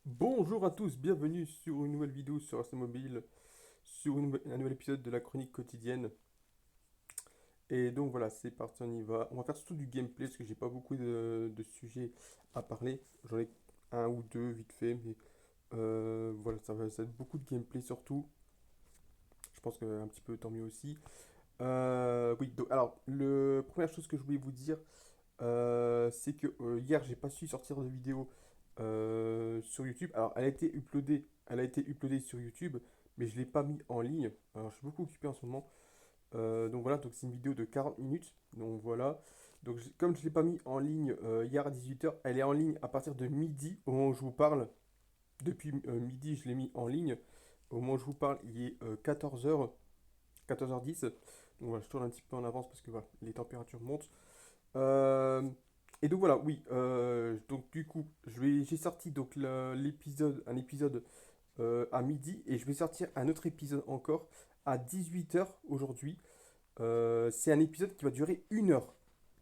Bonjour à tous, bienvenue sur une nouvelle vidéo sur Instant Mobile, sur un nouvel épisode de la chronique quotidienne. Et donc voilà, c'est parti, on y va. On va faire surtout du gameplay parce que j'ai pas beaucoup de sujets à parler. J'en ai un ou deux vite fait, mais voilà, ça va être beaucoup de gameplay surtout. Je pense qu'un petit peu tant mieux aussi. Oui, donc, alors, première chose que je voulais vous dire, c'est que hier, j'ai pas su sortir de vidéo sur YouTube. Alors, elle a été uploadée sur YouTube, mais je l'ai pas mis en ligne. Alors, je suis beaucoup occupé en ce moment. Donc voilà, donc c'est une vidéo de 40 minutes. Donc voilà. Donc comme je l'ai pas mis en ligne hier à 18 h, elle est en ligne à partir de midi au moment où je vous parle. Depuis midi, je l'ai mis en ligne. Au moment où je vous parle, il est 14 h, 14 h 10. Donc voilà, je tourne un petit peu en avance parce que voilà, les températures montent. Euh, et donc voilà, oui. Donc du coup, j'ai sorti donc un épisode à midi et je vais sortir un autre épisode encore à 18 h aujourd'hui. C'est un épisode qui va durer 1 heure.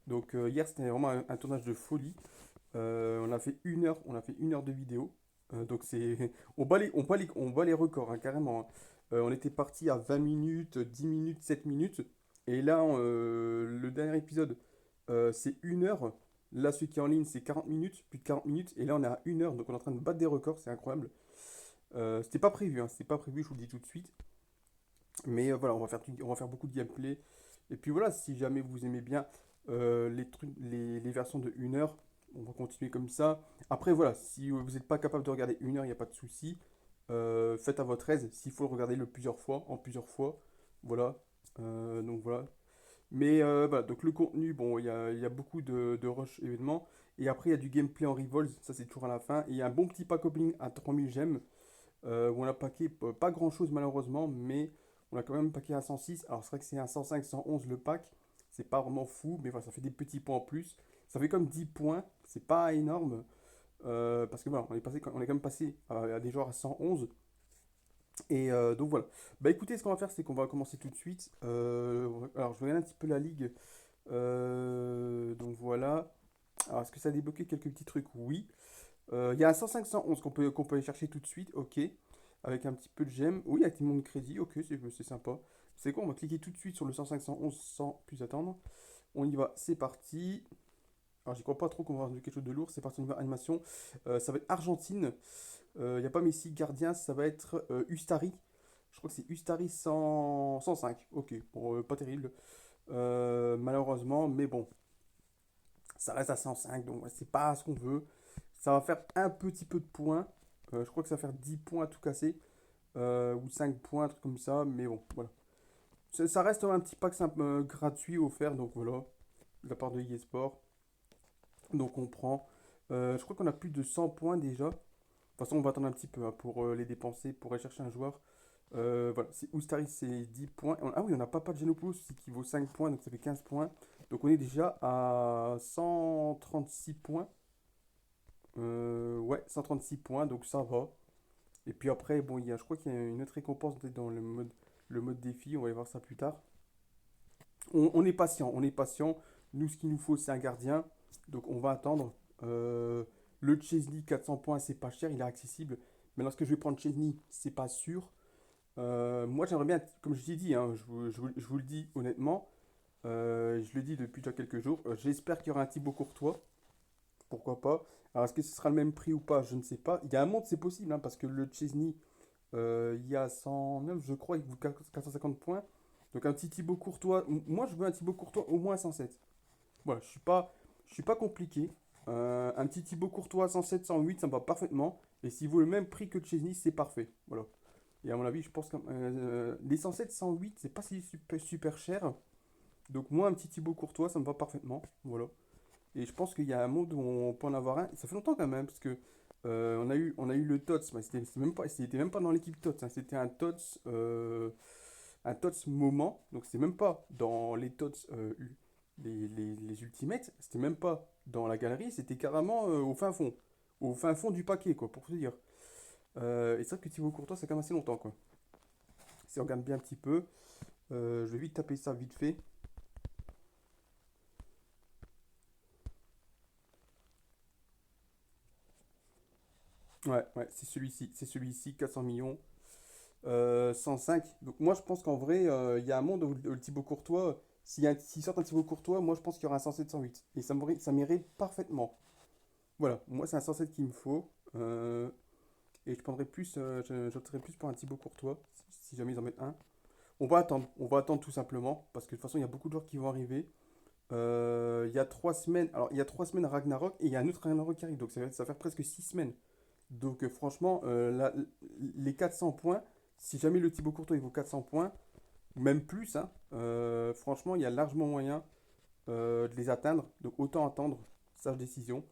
Donc hier c'était vraiment un tournage de folie. On a fait 1 heure de vidéo. Donc c'est on bat les records hein, carrément, hein. On était parti à 20 minutes, 10 minutes, 7 minutes. Et là, le dernier épisode, c'est 1 heure. Là, celui qui est en ligne, c'est 40 minutes, plus de 40 minutes. Et là, on est à 1 heure. Donc on est en train de battre des records, c'est incroyable. C'était pas prévu, hein, c'était pas prévu, je vous le dis tout de suite. Mais voilà, on va faire beaucoup de gameplay. Et puis voilà, si jamais vous aimez bien les versions de 1 heure, on va continuer comme ça. Après, voilà, si vous n'êtes pas capable de regarder 1 heure, il n'y a pas de souci. Faites à votre aise. S'il faut le regarder en plusieurs fois. Voilà. Donc voilà. Mais voilà, donc le contenu, bon, il y a beaucoup de rush événements. Et après, il y a du gameplay en revolves, ça c'est toujours à la fin. Et il y a un bon petit pack opening à 3000 gemmes où on a packé pas grand chose malheureusement, mais on a quand même packé à 106. Alors c'est vrai que c'est un 105, 111 le pack, c'est pas vraiment fou, mais voilà, ça fait des petits points en plus. Ça fait comme 10 points, c'est pas énorme, parce que voilà, on est quand même passé à des joueurs à 111. Et donc voilà. Bah écoutez, ce qu'on va faire, c'est qu'on va commencer tout de suite. Alors je regarde un petit peu la ligue. Donc voilà. Alors est-ce que ça a débloqué quelques petits trucs? Oui. Il y a un 105 111 qu'on peut aller chercher tout de suite, ok. Avec un petit peu de gemme. Oui, avec mon crédit, ok, c'est sympa. C'est quoi, on va cliquer tout de suite sur le 105 111 sans plus attendre. On y va, c'est parti. Alors j'y crois pas trop qu'on va avoir quelque chose de lourd, c'est parti, on y va, animation. Ça va être Argentine. Il n'y a pas Messi, gardien, ça va être Ustari. Je crois que c'est Ustari 105. Ok, bon, pas terrible. Malheureusement, mais bon, ça reste à 105, donc ouais, c'est pas ce qu'on veut. Ça va faire un petit peu de points. Je crois que ça va faire 10 points à tout casser. Ou 5 points, un truc comme ça. Mais bon, voilà. Ça reste un petit pack simple, gratuit offert. Donc voilà, de la part de eSport. Donc on prend. Je crois qu'on a plus de 100 points déjà. De toute façon, on va attendre un petit peu hein, pour les dépenser, pour aller chercher un joueur. Voilà, c'est Oustaris, c'est 10 points. Ah oui, on a Papa Genopoulos aussi qui vaut 5 points, donc ça fait 15 points. Donc on est déjà à 136 points. Ouais, 136 points, donc ça va. Et puis après, bon, je crois qu'il y a une autre récompense peut-être dans le mode défi, on va y voir ça plus tard. On est patient, on est patient. Nous, ce qu'il nous faut, c'est un gardien. Donc on va attendre. Le Chesney, 400 points, c'est pas cher, il est accessible. Mais lorsque je vais prendre Chesney, c'est pas sûr. Moi, j'aimerais bien, comme je t'ai dit, hein, je vous le dis honnêtement, je le dis depuis déjà quelques jours, j'espère qu'il y aura un Thibaut Courtois. Pourquoi pas? Alors, est-ce que ce sera le même prix ou pas? Je ne sais pas. Il y a un monde, c'est possible, hein, parce que le Chesney, il y a 109, je crois, il vaut 450 points. Donc, un petit Thibaut Courtois. Moi, je veux un Thibaut Courtois au moins à 107. Voilà, je suis pas compliqué. Un petit Thibaut Courtois à 107, 108, ça me va parfaitement. Et s'il vaut le même prix que Chesney, c'est parfait. Voilà. Et à mon avis, je pense que les 107, 108, c'est pas si super cher. Donc, moi, un petit Thibaut Courtois, ça me va parfaitement. Voilà. Et je pense qu'il y a un monde où on peut en avoir un. Ça fait longtemps quand même, parce que on a eu le TOTS, mais c'était même pas dans l'équipe TOTS, hein. C'était un TOTS moment. Donc c'est même pas dans les TOTS, les Ultimates, c'était même pas dans la galerie, c'était carrément au fin fond. Au fin fond du paquet, quoi, pour te dire. Et c'est vrai que Thibaut Courtois, c'est quand même assez longtemps, quoi. Si on regarde bien un petit peu, je vais vite taper ça vite fait. Ouais, c'est celui-ci. C'est celui-ci, 400 millions. 105. Donc moi, je pense qu'en vrai, il y a un monde où le Thibaut Courtois, s'il sort un Thibaut Courtois, moi, je pense qu'il y aura un 107, 108. Et ça m'irait parfaitement. Voilà, moi, c'est un 107 qu'il me faut. Et je prendrais plus, j'opterais plus pour un Thibaut Courtois, si jamais ils en mettent un. On va attendre tout simplement, parce que de toute façon, il y a beaucoup de joueurs qui vont arriver. Il y a 3 semaines, alors il y a 3 semaines Ragnarok et il y a un autre Ragnarok qui arrive, donc ça va faire presque 6 semaines. Donc franchement, les 400 points, si jamais le Thibaut Courtois il vaut 400 points, ou même plus, hein, franchement, il y a largement moyen de les atteindre. Donc autant attendre, sage décision.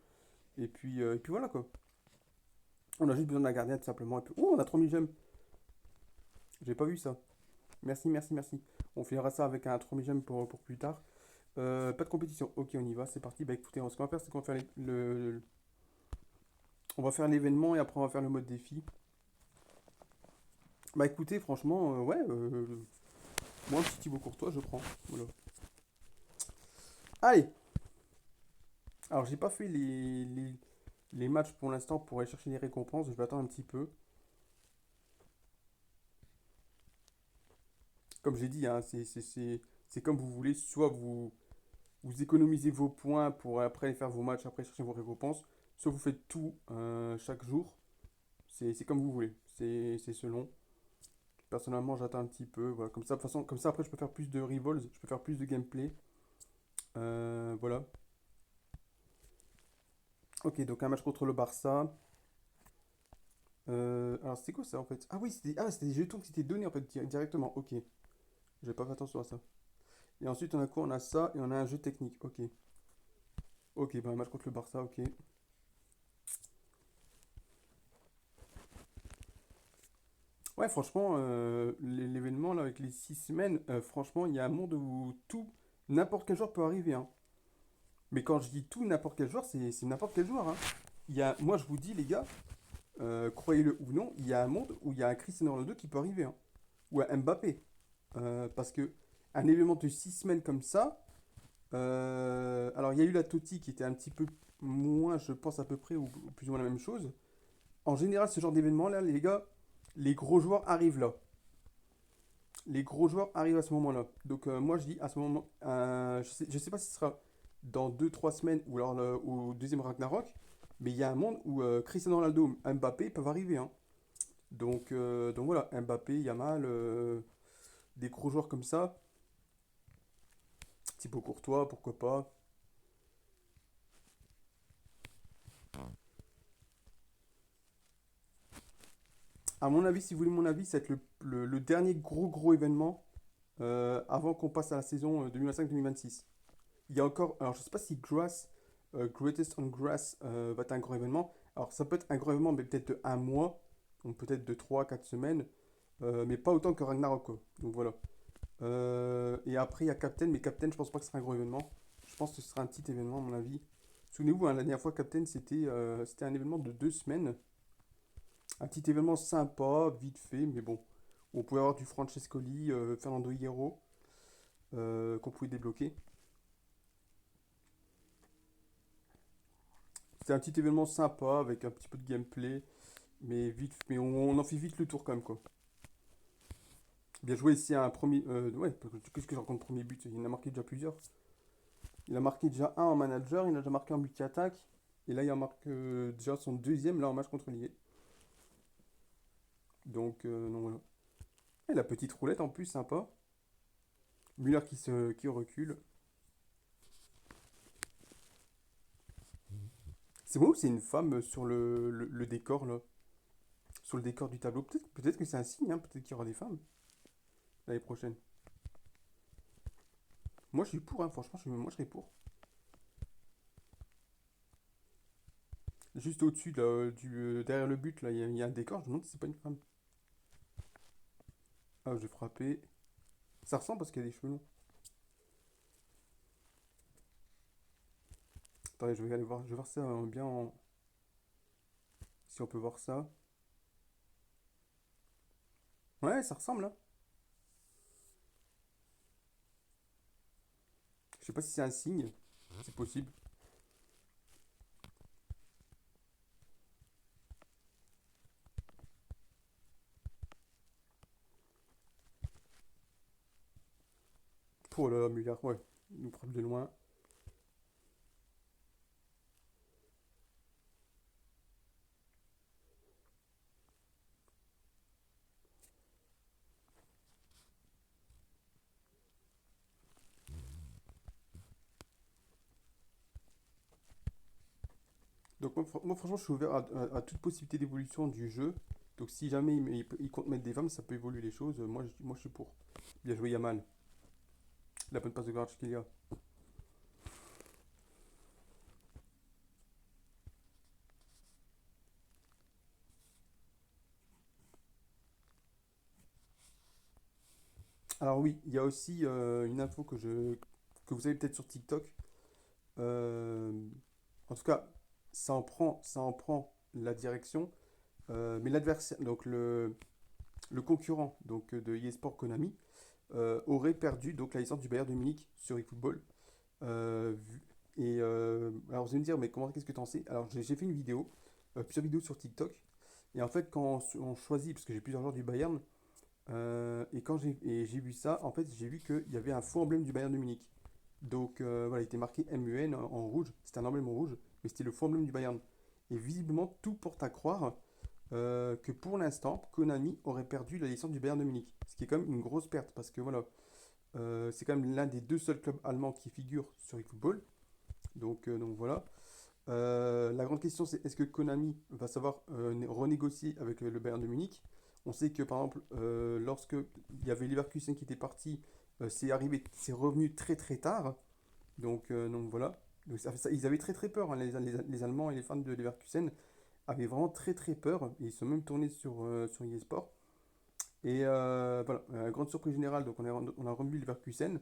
Et puis voilà quoi. On a juste besoin d'un gardien tout simplement. Et puis, oh, on a 3000 gemmes. J'ai pas vu ça. Merci, merci, merci. On finira ça avec un 3000 gemmes pour plus tard. Pas de compétition. Ok, on y va, c'est parti. Bah écoutez, ce qu'on va faire, c'est qu'on va faire on va faire l'événement et après on va faire le mode défi. Bah écoutez, franchement, ouais, moi un petit Thibaut Courtois, je prends. Voilà. Allez, alors j'ai pas fait les matchs pour l'instant pour aller chercher les récompenses. Je vais attendre un petit peu. Comme j'ai dit, hein, c'est comme vous voulez. Soit vous économisez vos points pour après faire vos matchs, après chercher vos récompenses. Soit vous faites tout chaque jour. C'est comme vous voulez. C'est selon. Personnellement, j'attends un petit peu. Voilà, comme ça, de toute façon, comme ça, après, je peux faire plus de revolves, je peux faire plus de gameplay. Voilà. Ok, donc un match contre le Barça. Alors, c'était quoi ça en fait? Ah oui, c'était des jetons qui s'étaient donnés en fait directement. Ok, j'avais pas fait attention à ça. Et ensuite, on a quoi? On a ça et on a un jeu technique. Ok. Ok, bah un match contre le Barça, ok. Ouais, franchement, l'événement là avec les 6 semaines, franchement, il y a un monde où tout, n'importe quel joueur peut arriver, hein. Mais quand je dis tout, n'importe quel joueur, c'est n'importe quel joueur, hein. Moi, je vous dis, les gars, croyez-le ou non, il y a un monde où il y a un Cristiano Ronaldo qui peut arriver, hein. Ou un Mbappé. Parce que un événement de 6 semaines comme ça, alors il y a eu la Totti qui était un petit peu moins, je pense à peu près, ou plus ou moins la même chose. En général, ce genre d'événement là, les gars, les gros joueurs arrivent là. Les gros joueurs arrivent à ce moment-là. Donc moi je dis à ce moment, je sais pas si ce sera dans 2 3 semaines ou alors au deuxième Ragnarok, mais il y a un monde où Cristiano Ronaldo, Mbappé peuvent arriver, hein. Donc voilà, Mbappé, Yamal, des gros joueurs comme ça, Thibaut Courtois, pourquoi pas. À mon avis, si vous voulez mon avis, c'est être le dernier gros événement avant qu'on passe à la saison 2025-2026. Il y a encore, alors je sais pas si Greatest on Grass va être un grand événement. Alors ça peut être un grand événement, mais peut-être de un mois, donc peut-être de 3 4 semaines, mais pas autant que Ragnarok, quoi. Donc voilà. Et après il y a Captain, mais Captain, je pense pas que ce sera un gros événement. Je pense que ce sera un petit événement, à mon avis. Souvenez-vous, hein, la dernière fois, Captain, c'était un événement de 2 semaines. Un petit événement sympa, vite fait, mais bon. On pouvait avoir du Francescoli, Fernando Hierro, qu'on pouvait débloquer. C'était un petit événement sympa avec un petit peu de gameplay, mais vite, mais on en fait vite le tour quand même quoi. Bien joué ici à un premier. Ouais, qu'est-ce que je raconte premier but? Il en a marqué déjà plusieurs. Il a marqué déjà un en manager, il a déjà marqué en multi-attaque. Et là, il en marque déjà son deuxième là en match contre l'IA. Donc voilà. Et la petite roulette en plus, sympa. Müller qui recule. C'est moi ou c'est une femme sur le décor là? Sur le décor du tableau. Peut-être que c'est un signe, hein, peut-être qu'il y aura des femmes l'année prochaine. Moi je suis pour, hein, franchement, moi je serais pour. Juste au-dessus, là, derrière le but, là, il y a un décor. Je me demande si c'est pas une femme. Ah, j'ai frappé. Ça ressemble parce qu'il y a des cheveux longs. Attendez, je vais aller voir. Je vais voir ça bien en. Si on peut voir ça. Ouais, ça ressemble, là. Je sais pas si c'est un signe. C'est possible. Oh là là, Müller, ouais. Il nous frappe de loin. Donc moi, franchement, je suis ouvert à toute possibilité d'évolution du jeu. Donc si jamais il compte mettre des femmes, ça peut évoluer les choses. Moi, je suis pour. Bien joué Yamal. La bonne passe de Kvaratskhelia. Alors oui, il y a aussi une info que vous avez peut-être sur TikTok. Euh, En tout cas, ça en prend la direction. Mais l'adversaire, donc le concurrent donc, de eSport Konami, aurait perdu donc, la licence du Bayern de Munich sur eFootball. Alors vous allez me dire, mais qu'est-ce que tu en sais? Alors j'ai fait une vidéo, plusieurs vidéos sur TikTok. Et en fait, quand on choisit, parce que j'ai plusieurs joueurs du Bayern, et quand j'ai vu ça, en fait, j'ai vu qu'il y avait un faux emblème du Bayern de Munich. Donc voilà, il était marqué MUN en rouge, c'était un emblème en rouge, mais c'était le faux emblème du Bayern. Et visiblement, tout porte à croire que pour l'instant, Konami aurait perdu la licence du Bayern de Munich. Ce qui est quand même une grosse perte, parce que voilà, c'est quand même l'un des deux seuls clubs allemands qui figurent sur eFootball. Donc voilà. La grande question, c'est est-ce que Konami va savoir renégocier avec le Bayern de Munich? On sait que par exemple, lorsque il y avait Leverkusen qui était parti, c'est revenu très très tard. Donc voilà. Ils avaient très très peur, hein, les Allemands et les fans de Leverkusen avaient vraiment très très peur. Et ils sont même tournés sur eSport. Et voilà, grande surprise générale, donc on a revu Leverkusen.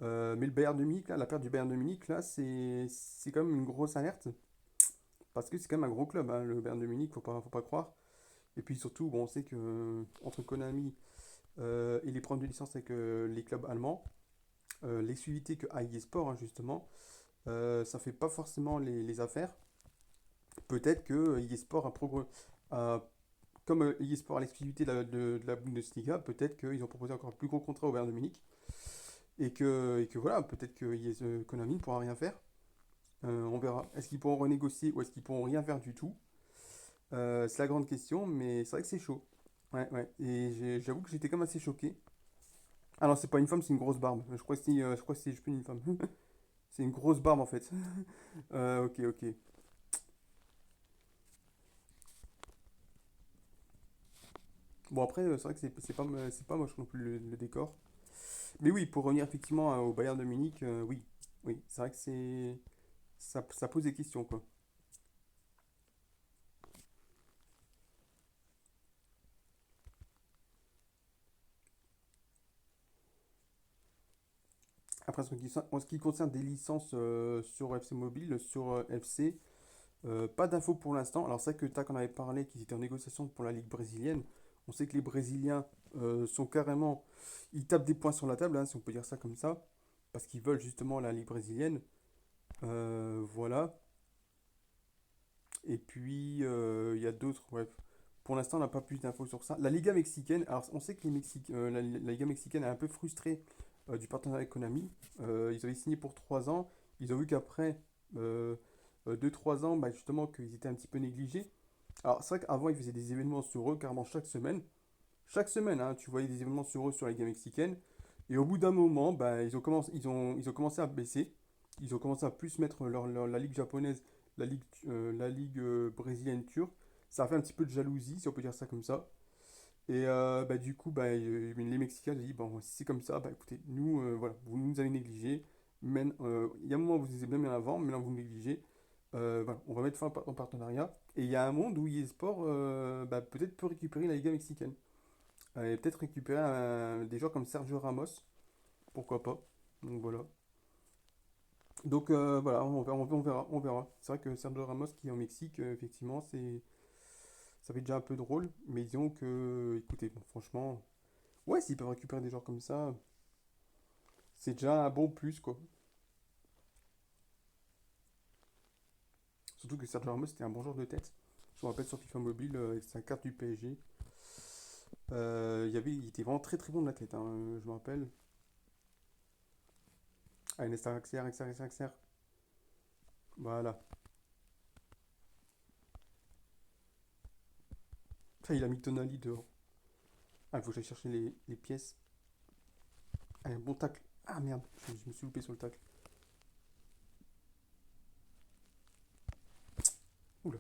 Mais le Bayern de Munich, là, la perte du Bayern de Munich, là, c'est quand même une grosse alerte. Parce que c'est quand même un gros club, hein, le Bayern de Munich, faut pas croire. Et puis surtout, bon, on sait que entre Konami et les problèmes de licence avec les clubs allemands, l'exclusivité que a eSport, hein, justement, ça fait pas forcément les affaires. Peut-être que eSport comme eSport a l'exclusivité de la Bundesliga, peut-être qu'ils ont proposé encore un plus gros contrat au Bayern de Munich. Et que voilà, peut-être que Konami ne pourra rien faire. On verra. Est-ce qu'ils pourront renégocier ou est-ce qu'ils pourront rien faire du tout? C'est la grande question, mais c'est vrai que c'est chaud. Ouais, ouais. Et j'avoue que j'étais quand même assez choqué. Ah non, c'est pas une femme, c'est une grosse barbe. Je crois que c'est juste une femme. C'est une grosse barbe en fait. Ok, ok. Bon après, c'est vrai que c'est pas moche non plus le décor. Mais oui, pour revenir effectivement au Bayern de Munich, oui, oui, c'est vrai que ça pose des questions quoi. Après, en ce qui concerne des licences sur FC Mobile, sur FC, pas d'infos pour l'instant. Alors, c'est vrai que TAC en avait parlé qu'ils étaient en négociation pour la Ligue brésilienne. On sait que les Brésiliens sont carrément. Ils tapent des points sur la table, hein, si on peut dire ça comme ça, parce qu'ils veulent justement la Ligue brésilienne. Voilà. Et puis, il y a d'autres. Bref. Pour l'instant, on n'a pas plus d'infos sur ça. La Liga mexicaine. Alors, on sait que la Liga mexicaine est un peu frustrée du partenariat avec Konami. Ils avaient signé pour 3 ans. Ils ont vu qu'après 2-3 ans, bah, justement, qu'ils étaient un petit peu négligés. Alors, c'est vrai qu'avant, ils faisaient des événements sur eux, carrément chaque semaine. Chaque semaine, hein, tu voyais des événements sur eux sur la Liga mexicaine. Et au bout d'un moment, bah, ils ont commencé à baisser. Ils ont commencé à plus mettre la ligue japonaise, la ligue brésilienne turque. Ça a fait un petit peu de jalousie, si on peut dire ça comme ça. Et bah, du coup, bah, les Mexicains ont dit, bon, si c'est comme ça, bah, écoutez, nous, voilà, vous nous avez négligés. Il y a un moment où vous étiez bien mis en avant, maintenant vous nous négligez. Voilà, on va mettre fin en partenariat. Et il y a un monde où eSport bah, peut-être peut récupérer la Liga mexicaine. Et peut-être récupérer des joueurs comme Sergio Ramos, pourquoi pas. Donc voilà. Donc voilà, on verra, on verra. C'est vrai que Sergio Ramos qui est au Mexique, effectivement, ça fait déjà un peu drôle. Mais disons que, écoutez, bon, franchement, ouais, s'ils peuvent récupérer des joueurs comme ça, c'est déjà un bon plus, quoi. Surtout que Sergio Ramos, c'était un bon joueur de tête. Je me rappelle sur FIFA Mobile, avec sa carte du PSG. Il était vraiment très très bon de la tête, hein, je me rappelle. Allez, Nesta, accélère, accélère, accélère, accélère. Voilà. Ça, il a mis Tonali dehors. Ah, il faut que j'aille chercher les pièces. Allez, un bon tacle. Ah merde, je me suis loupé sur le tacle. Oula.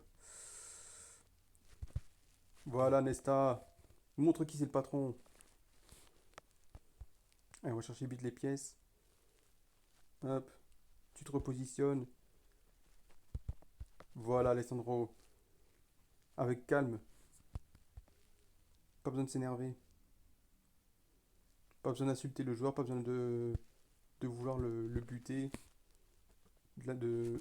Voilà, Nesta. Montre qui c'est le patron. Allez, on va chercher vite les pièces. Hop, tu te repositionnes. Voilà, Alessandro. Avec calme. Pas besoin de s'énerver. Pas besoin d'insulter le joueur. Pas besoin de vouloir le buter. De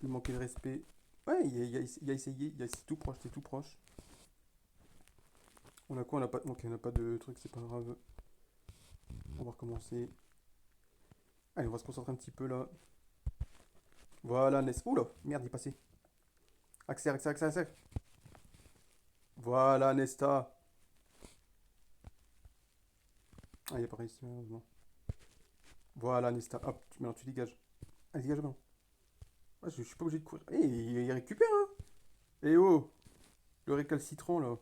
lui manquer de respect. Ouais, il a essayé. C'est tout proche. C'est tout proche. On a quoi? On a pas, ok, on n'a pas de truc. C'est pas grave. On va recommencer. Allez, on va se concentrer un petit peu là. Voilà, Nesta. Oula, merde, il est passé. Accélère, accélère, accélère, accélère. Voilà, Nesta. Ah, il a pas réussi, malheureusement. Voilà, Nesta. Hop, maintenant tu dégages. Allez, dégage maintenant. Ah, je suis pas obligé de courir. Eh, il récupère, hein. Eh oh, le récalcitrant là.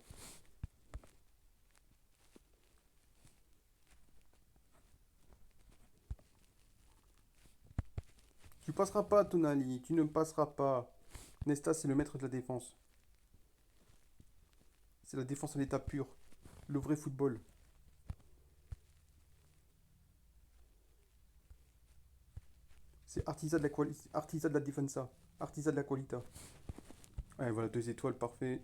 Tu passeras pas, Tonali. Tu ne passeras pas. Nesta, c'est le maître de la défense. C'est la défense en état pur. Le vrai football. C'est artisan de la artisan de la defensa. Artisan de la qualita. Ouais, voilà, 2 étoiles, parfait.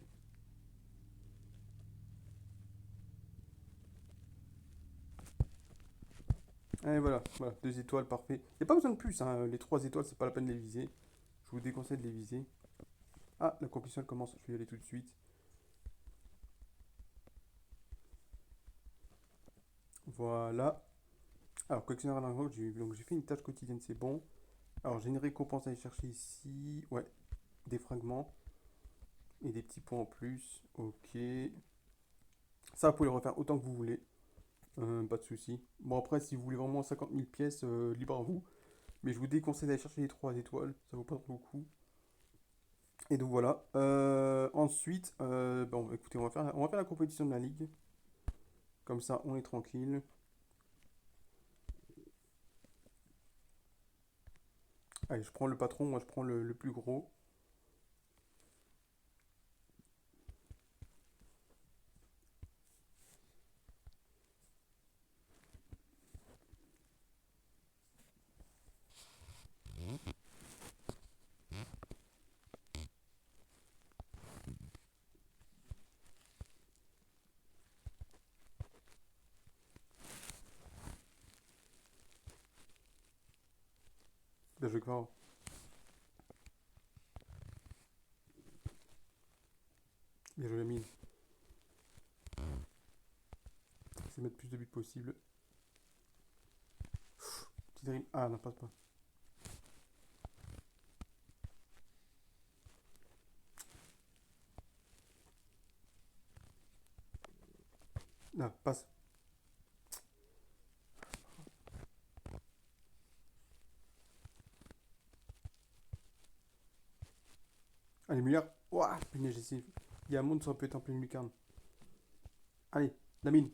Et voilà, voilà, 2 étoiles, parfait. Il n'y a pas besoin de plus, hein. Les 3 étoiles, c'est pas la peine de les viser. Je vous déconseille de les viser. Ah, la compétition elle commence, je vais y aller tout de suite. Voilà. Alors, collectionneur à l'argent, donc j'ai fait une tâche quotidienne, c'est bon. Alors, j'ai une récompense à aller chercher ici. Ouais, des fragments et des petits points en plus. Ok. Ça, vous pouvez le refaire autant que vous voulez. Pas de souci. Bon, après, si vous voulez vraiment 50 000 pièces, libre à vous. Mais je vous déconseille d'aller chercher les 3 étoiles. Ça vaut pas trop le coup. Et donc voilà. Ensuite, bon, écoutez, on va faire la compétition de la ligue. Comme ça, on est tranquille. Allez, je prends le patron, moi je prends le plus gros. Bien joué, Clara. Bien joué, la mine. Essayer de mettre plus de buts possible. Petit dribble. Ah, non, passe pas. Là, passe. Allez, Muller. Ouah, punaise, j'essaie. Il y a un monde, ça peut être en pleine lucarne. Allez, la mine.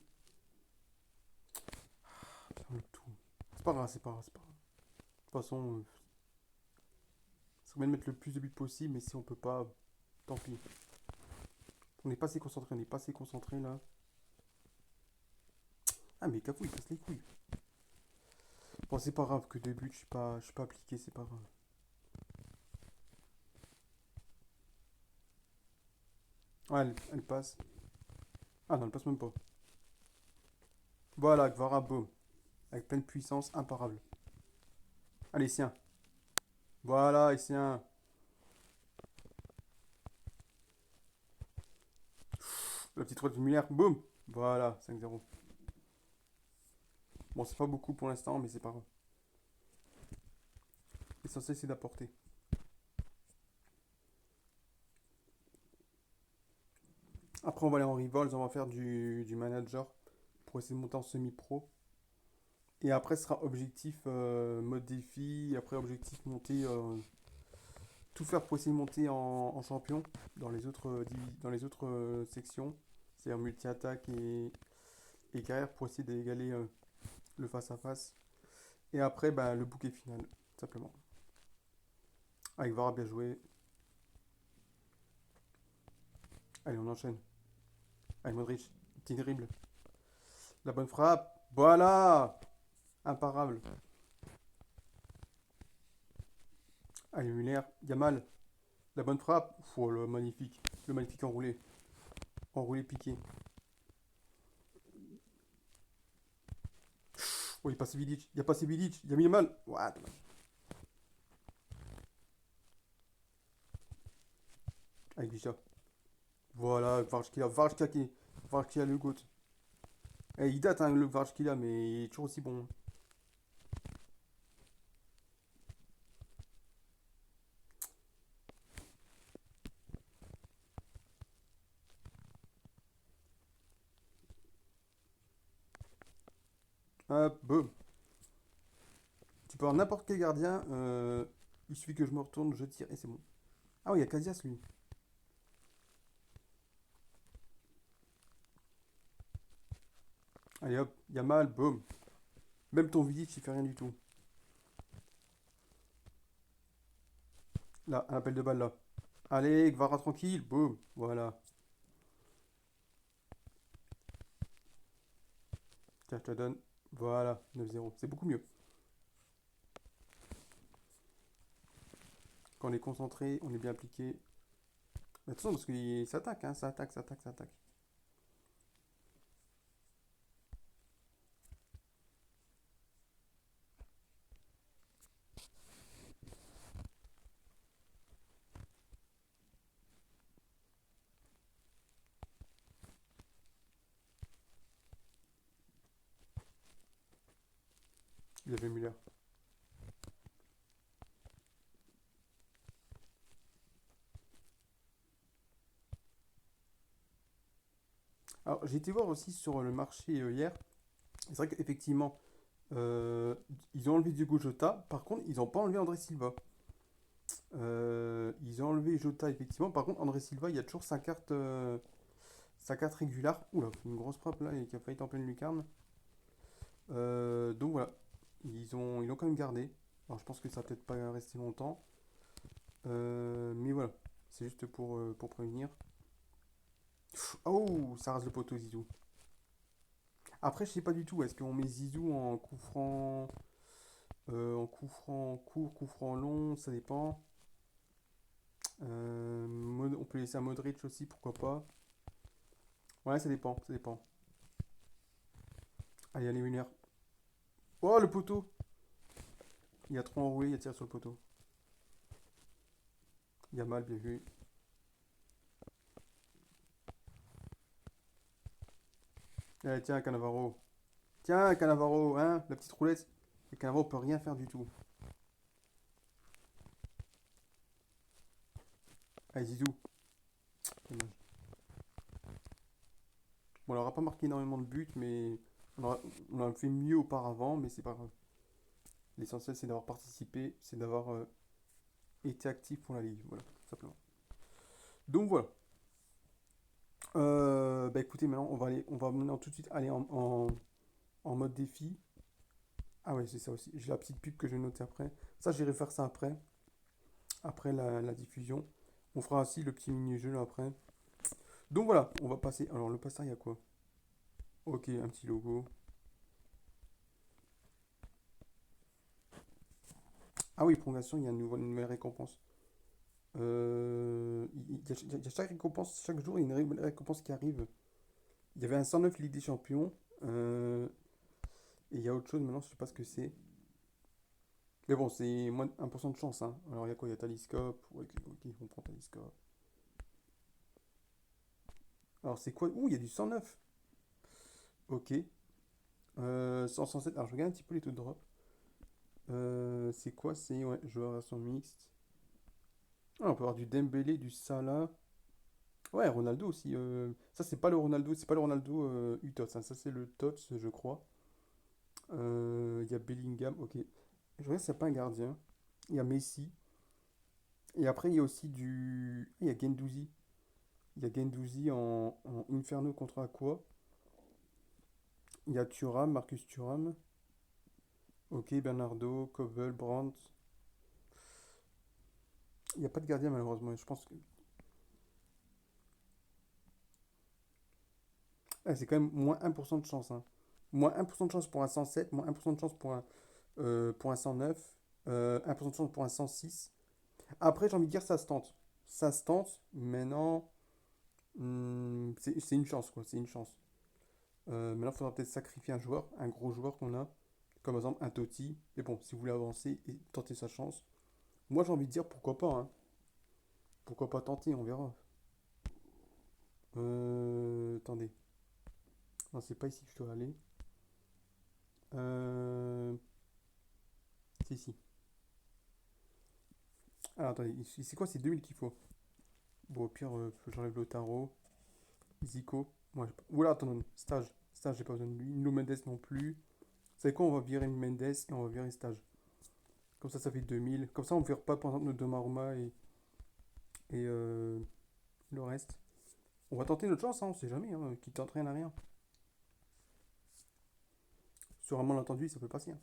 Putain, le tout. C'est pas grave, c'est pas grave, c'est pas grave. De toute façon, ça serait bien de mettre le plus de buts possible, mais si on peut pas, tant pis. On n'est pas assez concentré, on n'est pas assez concentré là. Ah, mais Cafou, il casse les couilles. Bon, c'est pas grave que 2 buts, je suis pas appliqué, c'est pas grave. Ouais, elle passe. Ah non, elle passe même pas. Voilà, Gvara, boum. Avec pleine puissance, imparable. Allez, sien. Voilà, et sien. La petite droite du Muller, boum. Voilà, 5-0. Bon, c'est pas beaucoup pour l'instant, mais c'est pas grave. L'essentiel, c'est d'apporter. Après, on va aller en Rivals, on va faire du manager pour essayer de monter en semi-pro. Et après, ce sera objectif mode défi. Après, objectif monter. Tout faire pour essayer de monter en champion dans les autres, dans les autres sections. C'est-à-dire multi-attaque et carrière pour essayer d'égaler le face-à-face. Et après, bah, le bouquet final, simplement. Avec Vara, bien joué. Allez, on enchaîne. Allez, Modric, petit dribble. La bonne frappe. Voilà. Imparable. Allez, Muller. Yamal. La bonne frappe. Oh, le magnifique. Le magnifique enroulé. Enroulé piqué. Oh, il passe Vidic. Il a passé Vidic. Il a mis Yamal. Ouais, dommage. Avec Visha. Voilà, Varchkila. Varchkila le GOAT. Eh, il date, hein, le Varchkila, mais il est toujours aussi bon. Hop, boum. Tu peux avoir n'importe quel gardien. Il suffit que je me retourne, je tire et c'est bon. Ah oui, il y a Casillas lui. Allez hop, Yamal, boum. Même ton Vidic, il fait rien du tout. Là, un appel de balle là. Allez, Gvara tranquille, boum. Voilà. Tiens, je te donne. Voilà, 9-0. C'est beaucoup mieux. Quand on est concentré, on est bien appliqué. Mais attention, parce qu'il s'attaque, hein, ça attaque, ça attaque, ça attaque. Il avait Muller. Alors, j'ai été voir aussi sur le marché hier. C'est vrai qu'effectivement, euh, ils ont enlevé Diogo Jota. Par contre, ils n'ont pas enlevé André Silva. Ils ont enlevé Jota, effectivement. Par contre, André Silva, il y a toujours sa carte régulière. Oula, une grosse frappe là, et qui a failli être en pleine lucarne. Donc voilà, ils l'ont quand même gardé. Alors je pense que ça va peut-être pas rester longtemps. Mais voilà, c'est juste pour prévenir. Oh, ça rase le poteau, Zizou. Après, je sais pas du tout. Est-ce qu'on met Zizou en coup franc court, coup franc long, ça dépend. On peut laisser à Modric aussi, pourquoi pas. Ouais, ça dépend, ça dépend. Allez, allez, une heure. Oh, le poteau! Il a trop enroulé, il a tiré sur le poteau. Il a mal, bien vu. Allez, tiens, Cannavaro. Tiens, Cannavaro, hein, la petite roulette. Et Cannavaro peut rien faire du tout. Allez, Zizou. Dommage. Bon, on n'aura pas marqué énormément de buts, mais on a fait mieux auparavant, mais c'est pas grave. L'essentiel, c'est d'avoir participé, c'est d'avoir été actif pour la Ligue. Voilà, tout simplement. Donc voilà. Bah écoutez, maintenant, on va maintenant tout de suite aller en mode défi. Ah ouais, c'est ça aussi. J'ai la petite pub que je vais noter après. Ça, j'irai faire ça après la diffusion. On fera aussi le petit mini-jeu là après. Donc voilà, on va passer. Alors, le passage, il y a quoi? Ok, un petit logo. Ah oui, prolongation, il y a une nouvelle récompense. Il y a chaque récompense, chaque jour, il y a une récompense qui arrive. Il y avait un 109 Ligue des Champions. Et il y a autre chose maintenant, je sais pas ce que c'est. Mais bon, c'est moins de 1% de chance, hein. Alors il y a quoi? Il y a Taliscope. Ouais, ok, ok, on prend Taliscope. Alors c'est quoi? Ouh, il y a du 109. Ok. 107. Alors je regarde un petit peu les taux de drop. C'est quoi? C'est ouais, joueur version mixte. Ah, on peut avoir du Dembélé, du Salah. Ouais, Ronaldo aussi. Ça, c'est pas le Ronaldo, c'est pas le Ronaldo UTOTS, hein. Ça, c'est le TOTS, je crois. Il y a Bellingham, ok. Je regarde s'il n'y a pas un gardien. Il y a Messi. Et après, il y a aussi du. Il y a Gendouzi. Il y a Gendouzi en Inferno contre Aqua. Il y a Thuram, Marcus Thuram. Ok, Bernardo, Kovel, Brandt. Il n'y a pas de gardien malheureusement. Je pense que. Ah, c'est quand même moins 1% de chance, hein. Moins 1% de chance pour un 107, moins 1% de chance pour un 109, 1% de chance pour un 106. Après, j'ai envie de dire ça se tente. Ça se tente, mais non. C'est une chance, quoi. C'est une chance. Maintenant, il faudra peut-être sacrifier un joueur, un gros joueur qu'on a, comme par exemple un Totti. Mais bon, si vous voulez avancer et tenter sa chance, moi j'ai envie de dire pourquoi pas, hein. Pourquoi pas tenter, on verra. Attendez. Non, c'est pas ici que je dois aller. Euh, c'est ici. Alors attendez, c'est quoi ces 2000 qu'il faut? Bon, au pire, j'enlève le tarot. Zico. Ouais, oula, attends, stage. Stage, j'ai pas besoin de lui. Nuno Mendes non plus. Vous savez quoi, on va virer Mendes et on va virer stage. Comme ça fait 2000. Comme ça, on ne vire pas, par exemple, nos Donnarumma et le reste. On va tenter notre chance, hein, on sait jamais, hein, qui tente rien à rien. Sur un malentendu, ça peut passer, hein.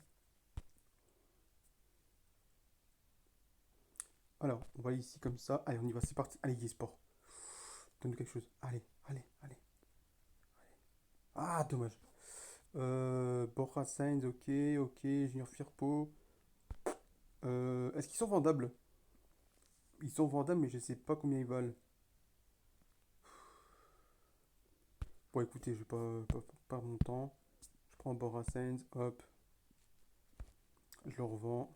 Alors, on va aller ici comme ça. Allez, on y va, c'est parti. Allez, e-sport. Donne-nous quelque chose. Allez, allez, allez. Ah, dommage. Borja Sainz, ok, ok. Junior Firpo. Est-ce qu'ils sont vendables? Ils sont vendables, mais je sais pas combien ils valent. Bon, écoutez, je vais pas perdre mon temps. Je prends Borja Sainz, hop, je le revends.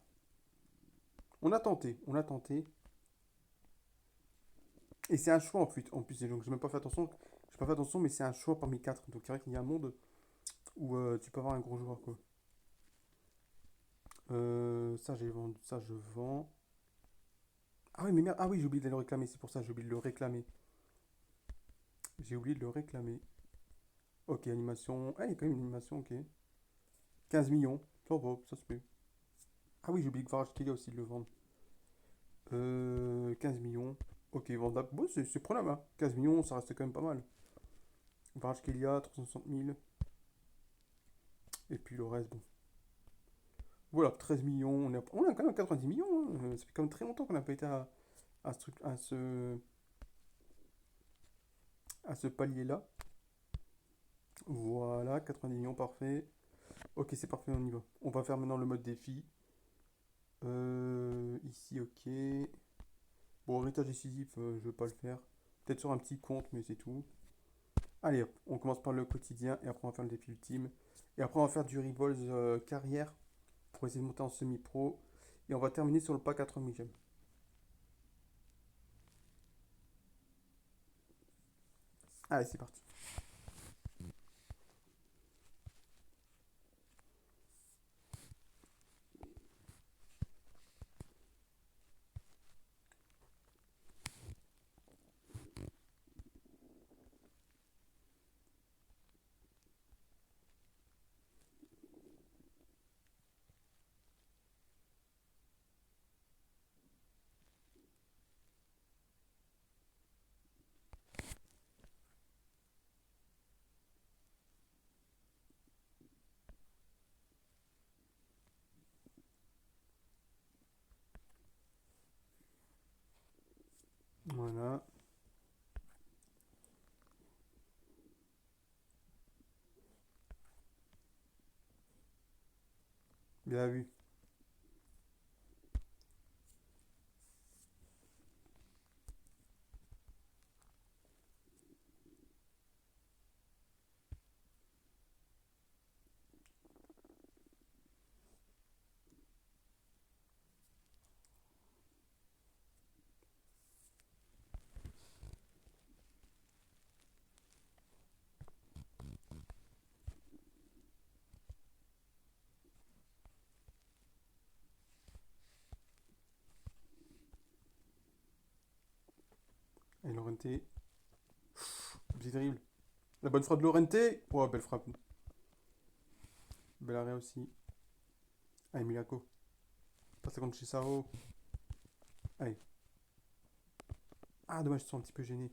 On a tenté, on a tenté. Et c'est un choix en plus, donc j'ai même pas fait attention. J'ai pas fait attention, mais c'est un choix parmi quatre. Donc c'est vrai qu'il y a un monde où tu peux avoir un gros joueur, quoi. Ça j'ai vendu, ça je vends. Ah oui, mais merde, ah oui, j'ai oublié de le réclamer, c'est pour ça, j'ai oublié de le réclamer. J'ai oublié de le réclamer. Ok, animation. Ah, il y a quand même une animation, ok. 15 millions, ça va, ça se fait. Ah oui, j'ai oublié que Varage aussi de le vendre. 15 millions. Ok, vendable. Bon, c'est prenable, hein. 15 millions, ça reste quand même pas mal. Varage Kelia, 360 000. Et puis le reste, bon. Voilà, 13 millions. On a quand même 90 millions, hein. Ça fait quand même très longtemps qu'on n'a pas été à ce truc, à ce palier-là. Voilà, 90 millions, parfait. Ok, c'est parfait, on y va. On va faire maintenant le mode défi. Ici, ok. Bon, héritage décisif, je vais pas le faire. Peut-être sur un petit compte, mais c'est tout. Allez, hop, on commence par le quotidien et après on va faire le défi ultime. Et après on va faire du revolve carrière pour essayer de monter en semi-pro. Et on va terminer sur le pack à 3000 gemmes. Allez, c'est parti. Voilà. Bien vu. Et Lorente. C'est terrible. La bonne frappe de Lorente. Oh, belle frappe. Bel arrêt aussi. Allez, Milako. Pas contre chez Sao. Allez. Ah, dommage, ils sont un petit peu gênés.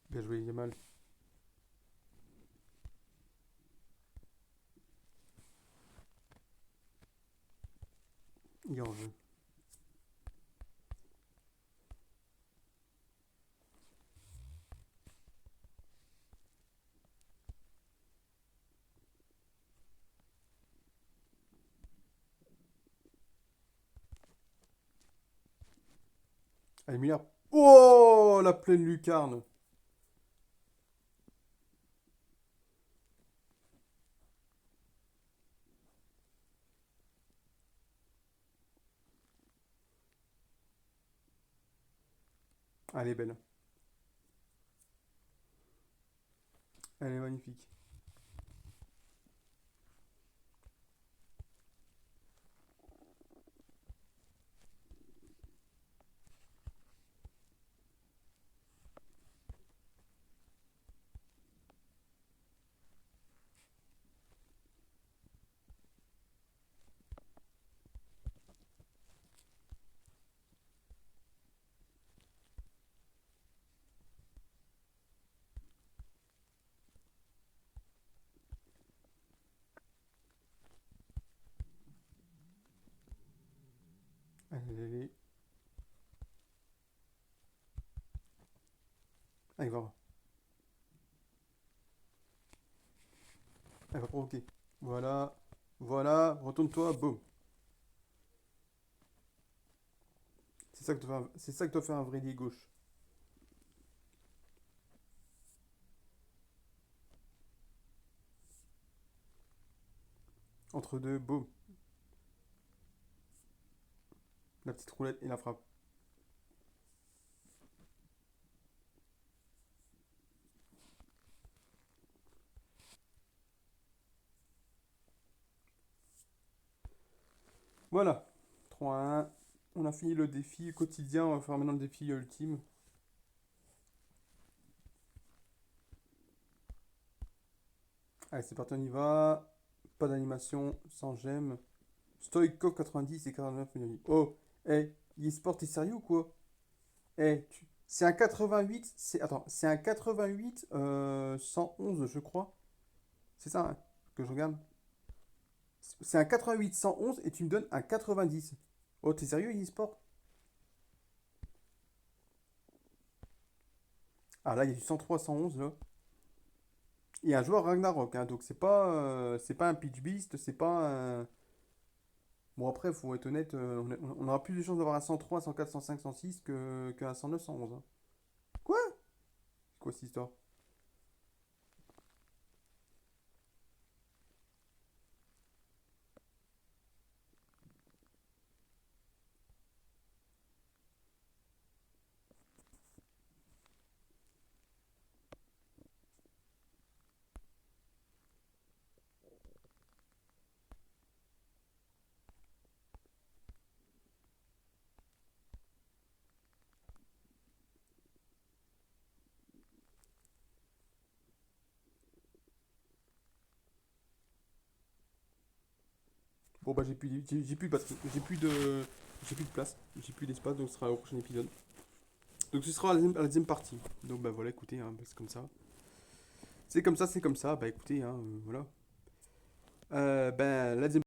Bien joué, Yamal. Il est en jeu. Allez, Miller. Oh, la pleine lucarne. Elle est belle. Elle est magnifique. Elle est... Allez, va. Elle va provoquer. Voilà. Voilà. Retourne-toi. Boum. C'est ça que doit faire un vrai lié gauche. Entre deux. Boum. La petite roulette et la frappe. Voilà. 3-1. On a fini le défi quotidien. On va faire maintenant le défi ultime. Allez, c'est parti, on y va. Pas d'animation, sans j'aime. Stoikov 90 et 89 minutes. Oh, hey, eSport, t'es sérieux ou quoi? Hey, c'est un 88, attends, c'est un 88 111, je crois. C'est ça hein, que je regarde. C'est un 88 111 et tu me donnes un 90. Oh, t'es sérieux, eSport? Ah là, il y a du 103 111 là. Et un joueur Ragnarok, hein, donc c'est pas un Pitch Beast, c'est pas un. Bon, après, faut être honnête, on aura plus de chances d'avoir un 103, 104, 105, 106 qu'un 109, 111. Hein. Quoi? C'est quoi cette histoire? Bon, bah, j'ai plus de batterie, j'ai plus de place, j'ai plus d'espace, donc ce sera au prochain épisode. Donc ce sera à la deuxième partie. Donc, bah, voilà, écoutez, hein, bah, c'est comme ça. C'est comme ça, c'est comme ça. Bah, écoutez, hein, voilà. Ben, la deuxième